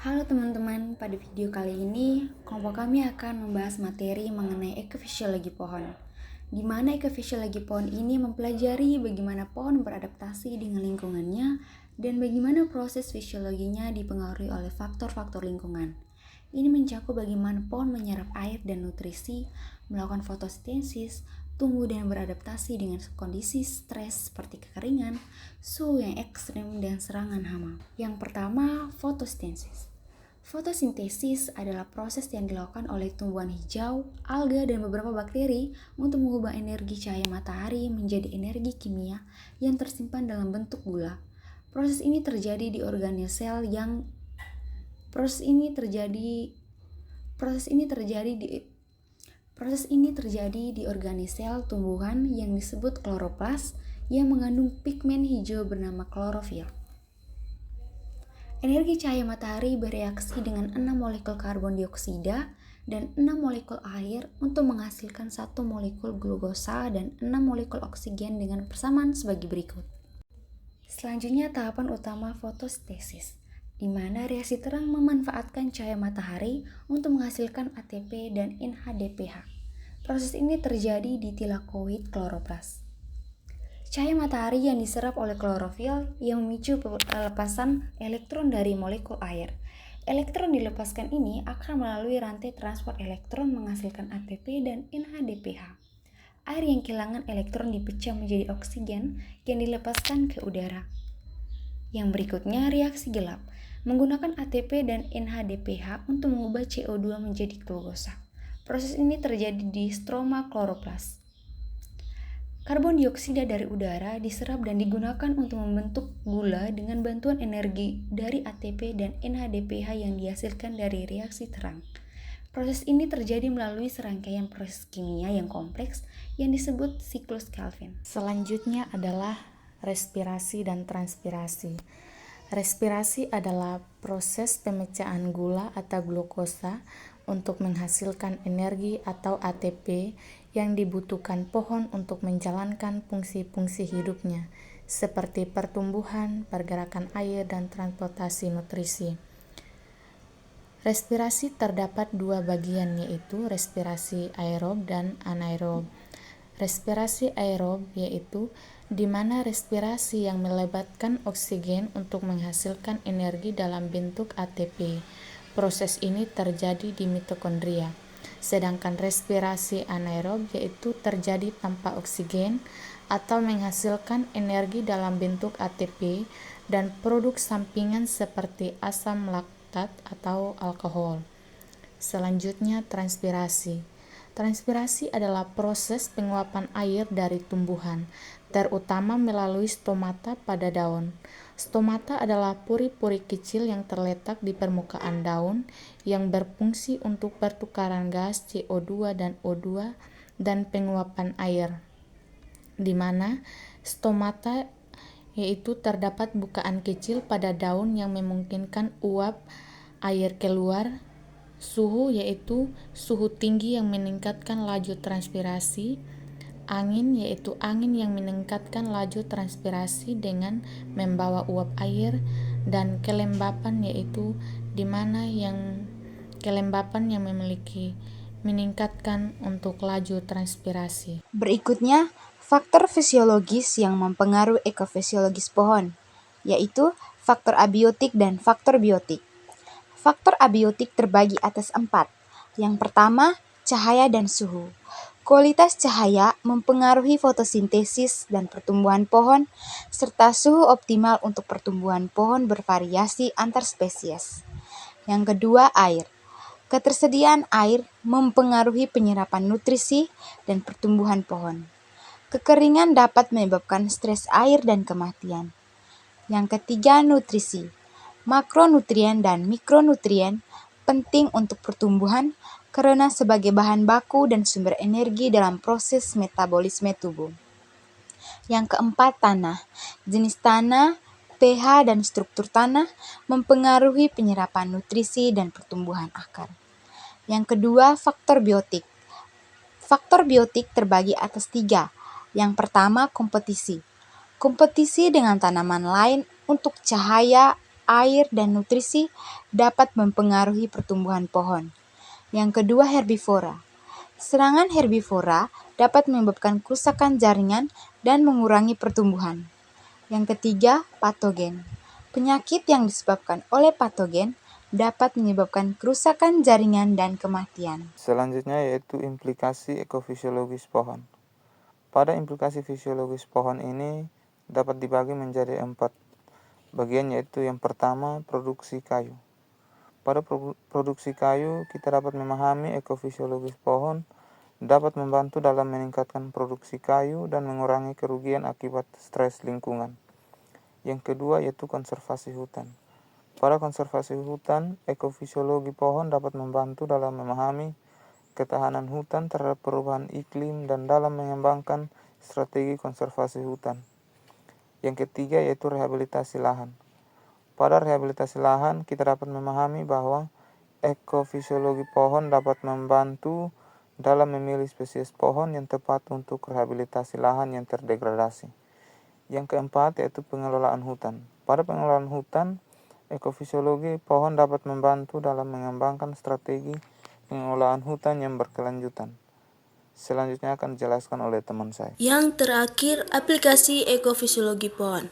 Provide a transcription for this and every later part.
Halo teman-teman, pada video kali ini kelompok kami akan membahas materi mengenai ekofisiologi pohon. Di mana ekofisiologi pohon ini mempelajari bagaimana pohon beradaptasi dengan lingkungannya dan bagaimana proses fisiologinya dipengaruhi oleh faktor-faktor lingkungan. Ini mencakup bagaimana pohon menyerap air dan nutrisi, melakukan fotosintesis, tumbuh dan beradaptasi dengan kondisi stres seperti kekeringan, suhu yang ekstrem, dan serangan hama. Yang pertama, fotosintesis. Fotosintesis adalah proses yang dilakukan oleh tumbuhan hijau, alga, dan beberapa bakteri untuk mengubah energi cahaya matahari menjadi energi kimia yang tersimpan dalam bentuk gula. Proses ini terjadi di organisel tumbuhan yang disebut kloroplas yang mengandung pigmen hijau bernama klorofil. Energi cahaya matahari bereaksi dengan 6 molekul karbon dioksida dan 6 molekul air untuk menghasilkan 1 molekul glukosa dan 6 molekul oksigen dengan persamaan sebagai berikut. Selanjutnya tahapan utama fotosintesis, di mana reaksi terang memanfaatkan cahaya matahari untuk menghasilkan ATP dan NADPH. Proses ini terjadi di tilakoid kloroplas. Cahaya matahari yang diserap oleh klorofil yang memicu pelepasan elektron dari molekul air. Elektron dilepaskan ini akan melalui rantai transport elektron menghasilkan ATP dan NADPH. Air yang kehilangan elektron dipecah menjadi oksigen yang dilepaskan ke udara. Yang berikutnya reaksi gelap, menggunakan ATP dan NADPH untuk mengubah CO2 menjadi glukosa. Proses ini terjadi di stroma kloroplas. Karbon dioksida dari udara diserap dan digunakan untuk membentuk gula dengan bantuan energi dari ATP dan NADPH yang dihasilkan dari reaksi terang. Proses ini terjadi melalui serangkaian proses kimia yang kompleks yang disebut siklus Calvin. Selanjutnya adalah respirasi dan transpirasi. Respirasi adalah proses pemecahan gula atau glukosa untuk menghasilkan energi atau ATP yang dibutuhkan pohon untuk menjalankan fungsi-fungsi hidupnya, seperti pertumbuhan, pergerakan air, dan transportasi nutrisi. Respirasi terdapat dua bagian, yaitu respirasi aerob dan anaerob. Respirasi aerob yaitu di mana respirasi yang melibatkan oksigen untuk menghasilkan energi dalam bentuk ATP. Proses ini terjadi di mitokondria. Sedangkan respirasi anaerob yaitu terjadi tanpa oksigen atau menghasilkan energi dalam bentuk ATP dan produk sampingan seperti asam laktat atau alkohol. Selanjutnya transpirasi. Transpirasi adalah proses penguapan air dari tumbuhan, terutama melalui stomata pada daun. Stomata adalah puri-puri kecil yang terletak di permukaan daun yang berfungsi untuk pertukaran gas CO2 dan O2 dan penguapan air, di mana stomata yaitu terdapat bukaan kecil pada daun yang memungkinkan uap air keluar. Suhu yaitu suhu tinggi yang meningkatkan laju transpirasi. Angin yaitu angin yang meningkatkan laju transpirasi dengan membawa uap air, dan kelembapan yaitu di mana yang kelembapan yang meningkatkan untuk laju transpirasi. Berikutnya, faktor fisiologis yang mempengaruhi ekofisiologis pohon, yaitu faktor abiotik dan faktor biotik. Faktor abiotik terbagi atas 4. Yang pertama, cahaya dan suhu. Kualitas cahaya mempengaruhi fotosintesis dan pertumbuhan pohon, serta suhu optimal untuk pertumbuhan pohon bervariasi antar spesies. Yang kedua, air. Ketersediaan air mempengaruhi penyerapan nutrisi dan pertumbuhan pohon. Kekeringan dapat menyebabkan stres air dan kematian. Yang ketiga, nutrisi. Makronutrien dan mikronutrien penting untuk pertumbuhan karena sebagai bahan baku dan sumber energi dalam proses metabolisme tubuh. Yang keempat, tanah. Jenis tanah, pH, dan struktur tanah mempengaruhi penyerapan nutrisi dan pertumbuhan akar. Yang kedua, faktor biotik. Faktor biotik terbagi atas 3. Yang pertama, kompetisi. Kompetisi dengan tanaman lain untuk cahaya, air, dan nutrisi dapat mempengaruhi pertumbuhan pohon. Yang kedua, herbivora. Serangan herbivora dapat menyebabkan kerusakan jaringan dan mengurangi pertumbuhan. Yang ketiga, patogen. Penyakit yang disebabkan oleh patogen dapat menyebabkan kerusakan jaringan dan kematian. Selanjutnya yaitu implikasi ekofisiologis pohon. Pada implikasi fisiologis pohon ini dapat dibagi menjadi 4 bagian, yaitu yang pertama, produksi kayu. Pada produksi kayu, kita dapat memahami ekofisiologis pohon dapat membantu dalam meningkatkan produksi kayu dan mengurangi kerugian akibat stres lingkungan. Yang kedua yaitu konservasi hutan. Pada konservasi hutan, ekofisiologi pohon dapat membantu dalam memahami ketahanan hutan terhadap perubahan iklim dan dalam mengembangkan strategi konservasi hutan. Yang ketiga yaitu rehabilitasi lahan. Pada rehabilitasi lahan, kita dapat memahami bahwa ekofisiologi pohon dapat membantu dalam memilih spesies pohon yang tepat untuk rehabilitasi lahan yang terdegradasi. Yang keempat yaitu pengelolaan hutan. Pada pengelolaan hutan, ekofisiologi pohon dapat membantu dalam mengembangkan strategi pengelolaan hutan yang berkelanjutan. Selanjutnya akan dijelaskan oleh teman saya. Yang terakhir, aplikasi ekofisiologi pohon.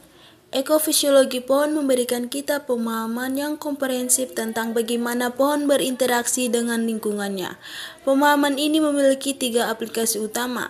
Ekofisiologi pohon memberikan kita pemahaman yang komprehensif tentang bagaimana pohon berinteraksi dengan lingkungannya. Pemahaman ini memiliki 3 aplikasi utama.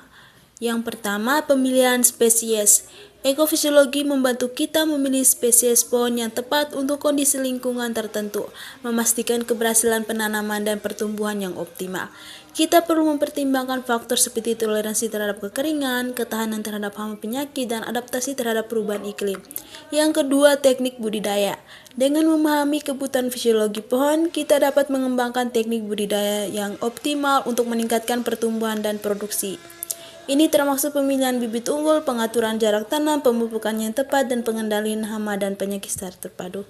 Yang pertama, pemilihan spesies. Ekofisiologi membantu kita memilih spesies pohon yang tepat untuk kondisi lingkungan tertentu, memastikan keberhasilan penanaman dan pertumbuhan yang optimal. Kita perlu mempertimbangkan faktor seperti toleransi terhadap kekeringan, ketahanan terhadap hama penyakit, dan adaptasi terhadap perubahan iklim. Yang kedua, teknik budidaya. Dengan memahami kebutuhan fisiologi pohon, kita dapat mengembangkan teknik budidaya yang optimal untuk meningkatkan pertumbuhan dan produksi. Ini termasuk pemilihan bibit unggul, pengaturan jarak tanam, pemupukan yang tepat, dan pengendalian hama dan penyakit secara terpadu.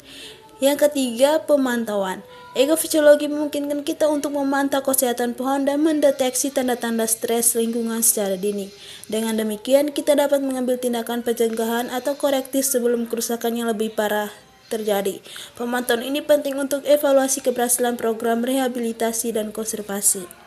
Yang ketiga, pemantauan. Ekofisiologi memungkinkan kita untuk memantau kesehatan pohon dan mendeteksi tanda-tanda stres lingkungan secara dini. Dengan demikian, kita dapat mengambil tindakan pencegahan atau korektif sebelum kerusakan yang lebih parah terjadi. Pemantauan ini penting untuk evaluasi keberhasilan program rehabilitasi dan konservasi.